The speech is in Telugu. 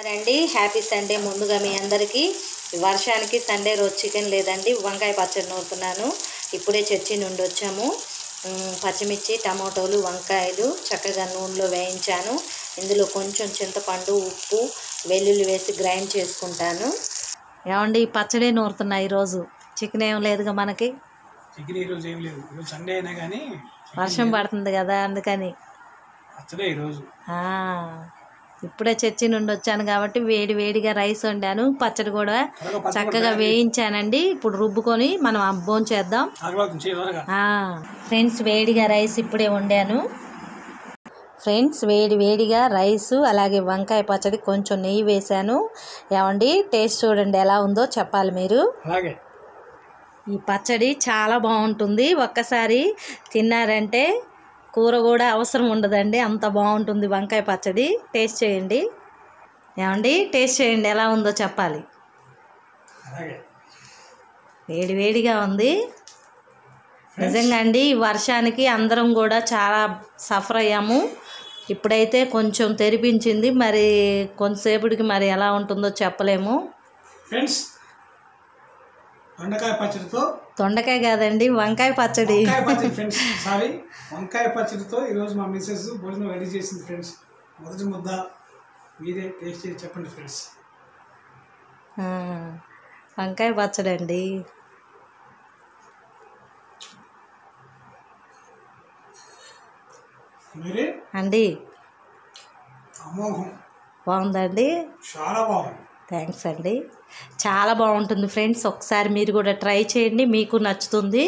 రండి, హ్యాపీ సండే. ముందుగా మీ అందరికీ వర్షానికి సండే రోజు చికెన్ లేదండి, వంకాయ పచ్చడి నూరుతున్నాను. ఇప్పుడే చర్చి నుండి వచ్చాము. పచ్చిమిర్చి, టమాటోలు, వంకాయలు చక్కగా నూనెలో వేయించాను. ఇందులో కొంచెం చింతపండు, ఉప్పు, వెల్లుల్లి వేసి గ్రైండ్ చేసుకుంటాను. ఏమండి, పచ్చడి నూరుతున్నా. ఈరోజు చికెన్ ఏం లేదుగా మనకి. చికెన్ ఈరోజు ఏం లేదు, ఈరోజు సండే అయినా కానీ వర్షం పడుతుంది కదా, అందుకని పచ్చడే ఈరోజు. ఇప్పుడే చర్చి నుండి వచ్చాను కాబట్టి వేడి వేడిగా రైస్ వండాను. పచ్చడి కూడా చక్కగా వేయించానండి. ఇప్పుడు రుబ్బుకొని మనం భోంచేద్దాం. ఫ్రెండ్స్, వేడిగా రైస్ ఇప్పుడే వండాను. ఫ్రెండ్స్, వేడిగా రైసు అలాగే వంకాయ పచ్చడి, కొంచెం నెయ్యి వేశాను. ఏమండి, టేస్ట్ చూడండి ఎలా ఉందో చెప్పాలి మీరు. ఈ పచ్చడి చాలా బాగుంటుంది. ఒక్కసారి తిన్నారంటే కూర కూడా అవసరం ఉండదండి, అంత బాగుంటుంది వంకాయ పచ్చడి. టేస్ట్ చేయండి. ఏమండి, టేస్ట్ చేయండి ఎలా ఉందో చెప్పాలి. వేడిగా ఉంది నిజంగా అండి. ఈ వర్షానికి అందరం కూడా చాలా సఫర్ అయ్యాము. ఇప్పుడైతే కొంచెం తెరిపించింది, మరి కొంతసేపటికి మరి ఎలా ఉంటుందో చెప్పలేము. ఫ్రెండ్స్, దొండకాయ కాదండి, వంకాయ పచ్చడి. ఫ్రెండ్స్, సారీ, వంకాయ పచ్చడితో ఈరోజు మా మిస్సెస్ భోజనం రెడీ చేసింది. ఫ్రెండ్స్, మొదటి ముద్ద మీరే టేస్ట్ చేసి చెప్పండి. ఫ్రెండ్స్, వంకాయ పచ్చడి అండి. మీరే అండి, అమోఘం, బాగుందండి. చాలా బాగుంది. థ్యాంక్స్ అండి. చాలా బాగుంటుంది ఫ్రెండ్స్. ఒకసారి మీరు కూడా ట్రై చేయండి, మీకు నచ్చుతుంది.